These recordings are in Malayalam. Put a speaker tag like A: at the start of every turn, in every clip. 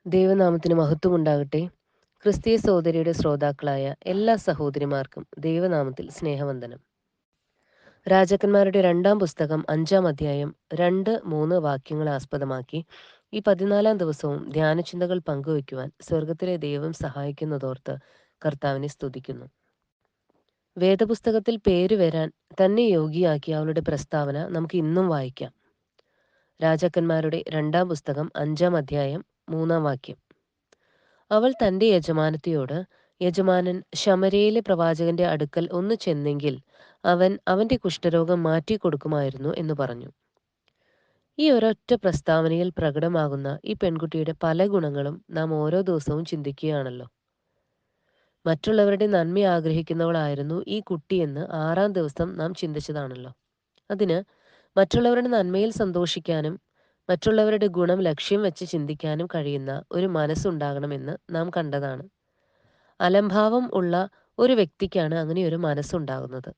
A: ദൈവനാമത്തിന് മഹത്വമുണ്ടാകട്ടെ. ക്രിസ്തീയ സഹോദരിയുടെ ശ്രോതാക്കളായ എല്ലാ സഹോദരിമാർക്കും ദൈവനാമത്തിൽ സ്നേഹവന്ദനം. രാജാക്കന്മാരുടെ 2-ാം പുസ്തകം 5-ാം അധ്യായം 2-3 വാക്യങ്ങളെ ആസ്പദമാക്കി ഈ 14-ാം ദിവസവും ധ്യാനചിന്തകൾ പങ്കുവയ്ക്കുവാൻ സ്വർഗത്തിലെ ദൈവം സഹായിക്കുന്നതോർത്ത് കർത്താവിനെ സ്തുതിക്കുന്നു. വേദപുസ്തകത്തിൽ പേര് വരാൻ തന്നെ യോഗിയാക്കിയ അവളുടെ പ്രസ്താവന നമുക്ക് ഇന്നും വായിക്കാം. രാജാക്കന്മാരുടെ 2-ാം പുസ്തകം 5-ാം അധ്യായം 3-ാം വാക്യം. അവൾ തന്റെ യജമാനത്തിയോട്, യജമാനൻ ശമര്യയിലെ പ്രവാചകന്റെ അടുക്കൽ ഒന്ന് ചെന്നെങ്കിൽ അവൻ അവന്റെ കുഷ്ഠരോഗം മാറ്റിക്കൊടുക്കുമായിരുന്നു എന്ന് പറഞ്ഞു. ഈ ഒരൊറ്റ പ്രസ്താവനയിൽ പ്രകടമാകുന്ന ഈ പെൺകുട്ടിയുടെ പല ഗുണങ്ങളും നാം ഓരോ ദിവസവും ചിന്തിക്കുകയാണല്ലോ. മറ്റുള്ളവരുടെ നന്മ ആഗ്രഹിക്കുന്നവളായിരുന്നു ഈ കുട്ടിയെന്ന് 6-ാം ദിവസം നാം ചിന്തിച്ചതാണല്ലോ. അതിന് മറ്റുള്ളവരുടെ നന്മയിൽ സന്തോഷിക്കാനും മറ്റുള്ളവരുടെ ഗുണം ലക്ഷ്യം വെച്ച് ചിന്തിക്കാനും കഴിയുന്ന ഒരു മനസ്സുണ്ടാകണമെന്ന് നാം കണ്ടതാണ്. അലംഭാവം ഉള്ള ഒരു വ്യക്തിക്കാണ് അങ്ങനെ ഒരു മനസ്സുണ്ടാകുന്നത്.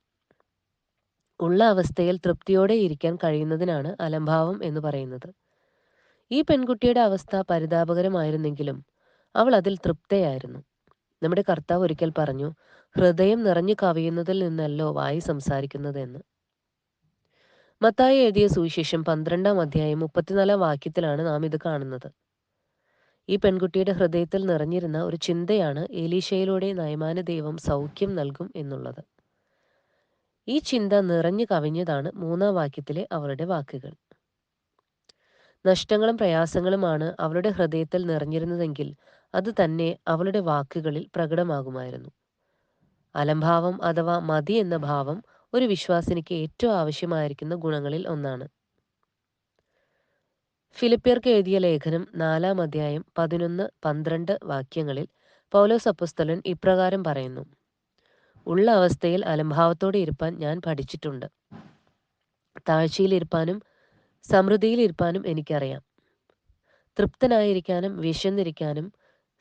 A: ഉള്ള അവസ്ഥയിൽ തൃപ്തിയോടെ ഇരിക്കാൻ കഴിയുന്നതിനാണ് അലംഭാവം എന്ന് പറയുന്നത്. ഈ പെൺകുട്ടിയുടെ അവസ്ഥ പരിതാപകരമായിരുന്നെങ്കിലും അവൾ അതിൽ തൃപ്തയായിരുന്നു. നമ്മുടെ കർത്താവ് ഒരിക്കൽ പറഞ്ഞു, ഹൃദയം നിറഞ്ഞു കവിയുന്നതിൽ നിന്നല്ലോ വായി സംസാരിക്കുന്നതെന്ന്. മത്തായി എഴുതിയ സുവിശേഷം 12-ാം അധ്യായം 34-ാം വാക്യത്തിലാണ് നാം ഇത് കാണുന്നത്. ഈ പെൺകുട്ടിയുടെ ഹൃദയത്തിൽ നിറഞ്ഞിരുന്ന ഒരു ചിന്തയാണ് എലീശയിലൂടെ നയമാന ദൈവം സൗഖ്യം നൽകും എന്നുള്ളത്. ഈ ചിന്ത നിറഞ്ഞു കവിഞ്ഞതാണ് 3-ാം വാക്യത്തിലെ അവളുടെ വാക്കുകൾ. നഷ്ടങ്ങളും പ്രയാസങ്ങളുമാണ് അവളുടെ ഹൃദയത്തിൽ നിറഞ്ഞിരുന്നതെങ്കിൽ അത് തന്നെ അവളുടെ വാക്കുകളിൽ പ്രകടമാകുമായിരുന്നു. അലംഭാവം അഥവാ മതി എന്ന ഭാവം ഒരു വിശ്വാസിനിക്ക് ഏറ്റവും ആവശ്യമായിരിക്കുന്ന ഗുണങ്ങളിൽ ഒന്നാണ്. ഫിലിപ്പിയർക്ക് എഴുതിയ ലേഖനം 4-ാം അധ്യായം 11-12 വാക്യങ്ങളിൽ പൗലോസ് അപ്പോസ്തലൻ ഇപ്രകാരം പറയുന്നു: ഉള്ള അവസ്ഥയിൽ അലംഭാവത്തോടെ ഇരുപ്പാൻ ഞാൻ പഠിച്ചിട്ടുണ്ട്. താഴ്ചയിലിരുപ്പാനും സമൃദ്ധിയിലിരുപ്പാനും എനിക്കറിയാം. തൃപ്തനായിരിക്കാനും വിശന്നിരിക്കാനും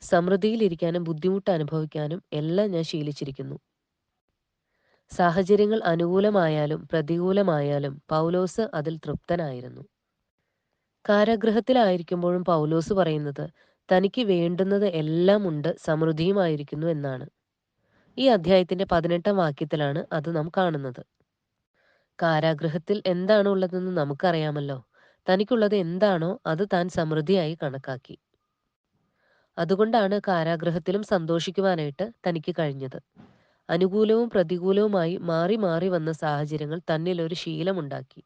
A: സമൃദ്ധിയിലിരിക്കാനും ബുദ്ധിമുട്ട് അനുഭവിക്കാനും എല്ലാം ഞാൻ ശീലിച്ചിരിക്കുന്നു. സാഹചര്യങ്ങൾ അനുകൂലമായാലും പ്രതികൂലമായാലും പൗലോസ് അതിൽ തൃപ്തനായിരുന്നു. കാരാഗൃഹത്തിലായിരിക്കുമ്പോഴും പൗലോസ് പറയുന്നത് തനിക്ക് വേണ്ടുന്നത് എല്ലാം ഉണ്ട്, സമൃദ്ധിയുമായിരിക്കുന്നു എന്നാണ്. ഈ അധ്യായത്തിന്റെ 18-ാം വാക്യത്തിലാണ് അത് നാം കാണുന്നത്. കാരാഗൃഹത്തിൽ എന്താണ് ഉള്ളതെന്ന് നമുക്കറിയാമല്ലോ. തനിക്കുള്ളത് എന്താണോ അത് താൻ സമൃദ്ധിയായി കണക്കാക്കി. അതുകൊണ്ടാണ് കാരാഗൃഹത്തിലും സന്തോഷിക്കുവാനായിട്ട് തനിക്ക് കഴിഞ്ഞത്. അനുകൂലവും പ്രതികൂലവുമായി മാറി മാറി വന്ന സാഹചര്യങ്ങൾ തന്നിൽ ഒരു ശീലമുണ്ടാക്കി.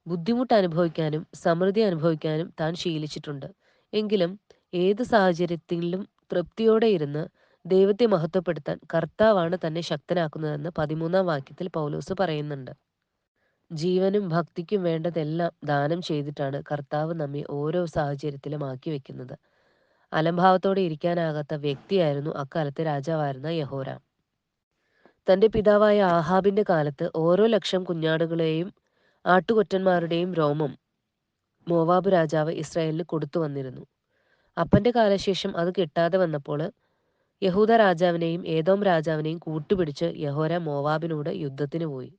A: ബുദ്ധിമുട്ട് അനുഭവിക്കാനും സമൃദ്ധി അനുഭവിക്കാനും താൻ ശീലിച്ചിട്ടുണ്ട്. എങ്കിലും ഏത് സാഹചര്യത്തിലും തൃപ്തിയോടെ ഇരുന്ന് ദൈവത്തെ മഹത്വപ്പെടുത്താൻ കർത്താവാണ് തന്നെ ശക്തനാക്കുന്നതെന്ന് 13-ാം വാക്യത്തിൽ പൗലോസ് പറയുന്നുണ്ട്. ജീവനും ഭക്തിക്കും വേണ്ടതെല്ലാം ദാനം ചെയ്തിട്ടാണ് കർത്താവ് നമ്മെ ഓരോ സാഹചര്യത്തിലും ആക്കി വെക്കുന്നത്. അലംഭാവത്തോടെ ഇരിക്കാനാകാത്ത വ്യക്തിയായിരുന്നു അക്കാലത്തെ രാജാവായിരുന്ന യഹോരാം. തന്റെ പിതാവായ ആഹാബിന്റെ കാലത്ത് ഓരോ ലക്ഷം കുഞ്ഞാടുകളെയും ആട്ടുകൊറ്റന്മാരുടെയും രോമം മോവാബ് രാജാവ് ഇസ്രായേലിന് കൊടുത്തു വന്നിരുന്നു. അപ്പന്റെ കാലശേഷം അത് കിട്ടാതെ വന്നപ്പോൾ യഹൂദ രാജാവിനെയും ഏദോം രാജാവിനെയും കൂട്ടുപിടിച്ച് യഹോരാം മോവാബിനോട് യുദ്ധത്തിന് പോയി.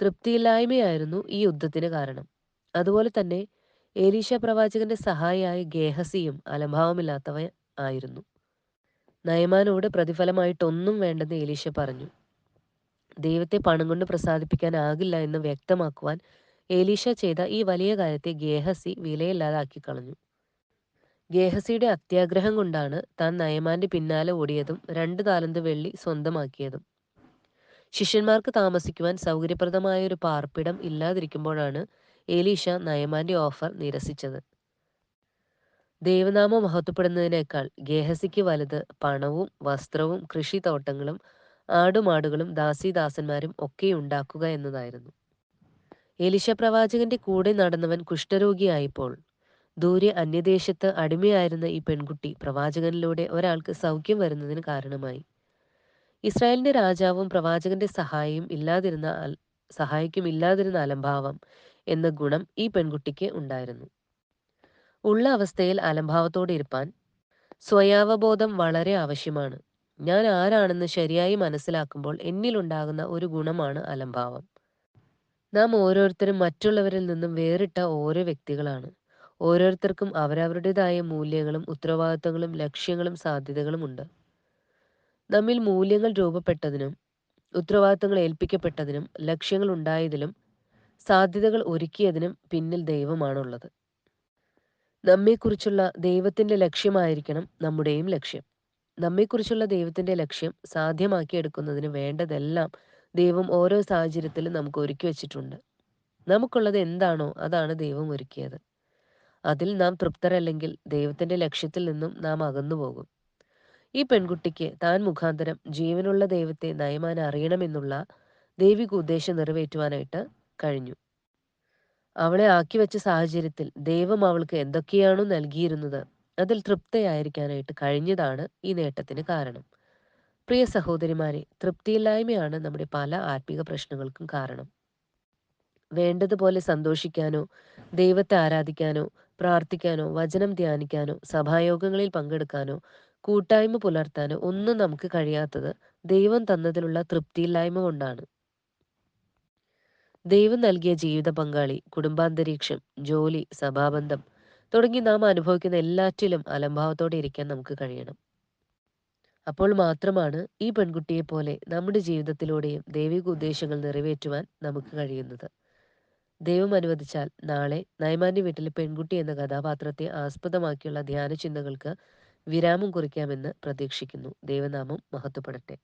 A: തൃപ്തിയില്ലായ്മയായിരുന്നു ഈ യുദ്ധത്തിന് കാരണം. അതുപോലെ തന്നെ ഏലീശ പ്രവാചകന്റെ സഹായിയായ ഗേഹസിയും അലംഭാവമില്ലാത്തവ ആയിരുന്നു. നയമാനോട് പ്രതിഫലമായിട്ടൊന്നും വേണ്ടെന്ന് ഏലീശ പറഞ്ഞു. ദൈവത്തെ പണം കൊണ്ട് പ്രസാദിപ്പിക്കാനാകില്ല എന്ന് വ്യക്തമാക്കുവാൻ ഏലീശ ചെയ്ത ഈ വലിയ കാര്യത്തെ ഗേഹസി വിലയില്ലാതാക്കി കളഞ്ഞു. ഗേഹസിയുടെ അത്യാഗ്രഹം കൊണ്ടാണ് താൻ നയമാന്റെ പിന്നാലെ ഓടിയതും 2 താലന്ത് വെള്ളി സ്വന്തമാക്കിയതും. ശിഷ്യന്മാർക്ക് താമസിക്കുവാൻ സൗകര്യപ്രദമായ ഒരു പാർപ്പിടം ഇല്ലാതിരിക്കുമ്പോഴാണ് ഏലീശ നയമാന്റെ ഓഫർ നിരസിച്ചത്. ദൈവനാമം മഹത്വപ്പെടുന്നതിനേക്കാൾ ഗേഹസിക്ക് വലുത് പണവും വസ്ത്രവും കൃഷിത്തോട്ടങ്ങളും ആടുമാടുകളും ദാസീദാസന്മാരും ഒക്കെ ഉണ്ടാക്കുക എന്നതായിരുന്നു. എലീശ പ്രവാചകന്റെ കൂടെ നടന്നവൻ കുഷ്ഠരോഗിയായപ്പോൾ ദൂരെ അന്യദേശത്ത് അടിമയായിരുന്ന ഈ പെൺകുട്ടി പ്രവാചകനിലൂടെ ഒരാൾക്ക് സൗഖ്യം വരുന്നതിന് കാരണമായി. ഇസ്രായേലിന്റെ രാജാവും പ്രവാചകന്റെ സഹായിക്കുമില്ലാതിരുന്ന അലംഭാവം എന്ന ഗുണം ഈ പെൺകുട്ടിക്ക് ഉണ്ടായിരുന്നു. ഉള്ള അവസ്ഥയിൽ അലംഭാവത്തോടെ ഇരുപ്പാൻ സ്വയാവബോധം വളരെ ആവശ്യമാണ്. ഞാൻ ആരാണെന്ന് ശരിയായി മനസ്സിലാക്കുമ്പോൾ എന്നിലുണ്ടാകുന്ന ഒരു ഗുണമാണ് അലംഭാവം. നാം ഓരോരുത്തരും മറ്റുള്ളവരിൽ നിന്നും വേറിട്ട ഓരോ വ്യക്തികളാണ്. ഓരോരുത്തർക്കും അവരവരുടേതായ മൂല്യങ്ങളും ഉത്തരവാദിത്തങ്ങളും ലക്ഷ്യങ്ങളും സാധ്യതകളുമുണ്ട്. നമ്മിൽ മൂല്യങ്ങൾ രൂപപ്പെട്ടതിനും ഉത്തരവാദിത്തങ്ങൾ ഏൽപ്പിക്കപ്പെട്ടതിനും ലക്ഷ്യങ്ങൾ ഉണ്ടായതിലും സാധ്യതകൾ ഒരുക്കിയതിനും പിന്നിൽ ദൈവമാണുള്ളത്. നമ്മെക്കുറിച്ചുള്ള ദൈവത്തിൻ്റെ ലക്ഷ്യമായിരിക്കണം നമ്മുടെയും ലക്ഷ്യം. നമ്മെക്കുറിച്ചുള്ള ദൈവത്തിൻ്റെ ലക്ഷ്യം സാധ്യമാക്കിയെടുക്കുന്നതിന് വേണ്ടതെല്ലാം ദൈവം ഓരോ സാഹചര്യത്തിലും നമുക്ക് ഒരുക്കി വച്ചിട്ടുണ്ട്. നമുക്കുള്ളത് എന്താണോ അതാണ് ദൈവം ഒരുക്കിയത്. അതിൽ നാം തൃപ്തരല്ലെങ്കിൽ ദൈവത്തിൻ്റെ ലക്ഷ്യത്തിൽ നിന്നും നാം അകന്നുപോകും. ഈ പെൺകുട്ടിക്ക് താൻ മുഖാന്തരം ജീവനുള്ള ദൈവത്തെ നയമാൻ അറിയണമെന്നുള്ള ദൈവിക ഉദ്ദേശം നിറവേറ്റുവാനായിട്ട് കഴിഞ്ഞു. അവളെ ആക്കിവെച്ച സാഹചര്യത്തിൽ ദൈവം അവൾക്ക് എന്തൊക്കെയാണോ നൽകിയിരുന്നത് അതിൽ തൃപ്തയായിരിക്കാനായിട്ട് കഴിഞ്ഞതാണ് ഈ നേട്ടത്തിന് കാരണം. പ്രിയ സഹോദരിമാരെ, തൃപ്തിയില്ലായ്മയാണ് നമ്മുടെ പല ആത്മീക പ്രശ്നങ്ങൾക്കും കാരണം. വേണ്ടതുപോലെ സന്തോഷിക്കാനോ ദൈവത്തെ ആരാധിക്കാനോ പ്രാർത്ഥിക്കാനോ വചനം ധ്യാനിക്കാനോ സഭായോഗങ്ങളിൽ പങ്കെടുക്കാനോ കൂട്ടായ്മ പുലർത്താനോ ഒന്നും നമുക്ക് കഴിയാത്തത് ദൈവം തന്നതിലുള്ള തൃപ്തിയില്ലായ്മ കൊണ്ടാണ്. ദൈവം നൽകിയ ജീവിത പങ്കാളി, കുടുംബാന്തരീക്ഷം, ജോലി, സഭാബന്ധം തുടങ്ങി നാം അനുഭവിക്കുന്ന എല്ലാറ്റിലും അലംഭാവത്തോടെ ഇരിക്കാൻ നമുക്ക് കഴിയണം. അപ്പോൾ മാത്രമാണ് ഈ പെൺകുട്ടിയെ പോലെ നമ്മുടെ ജീവിതത്തിലൂടെയും ദൈവിക ഉദ്ദേശങ്ങൾ നിറവേറ്റുവാൻ നമുക്ക് കഴിയുന്നത്. ദൈവം അനുവദിച്ചാൽ നാളെ നയമാന്റെ വീട്ടിലെ പെൺകുട്ടി എന്ന കഥാപാത്രത്തെ ആസ്പദമാക്കിയുള്ള ധ്യാന ചിന്തകൾക്ക് വിരാമം കുറിക്കാമെന്ന് പ്രതീക്ഷിക്കുന്നു. ദൈവനാമം മഹത്വപ്പെടട്ടെ.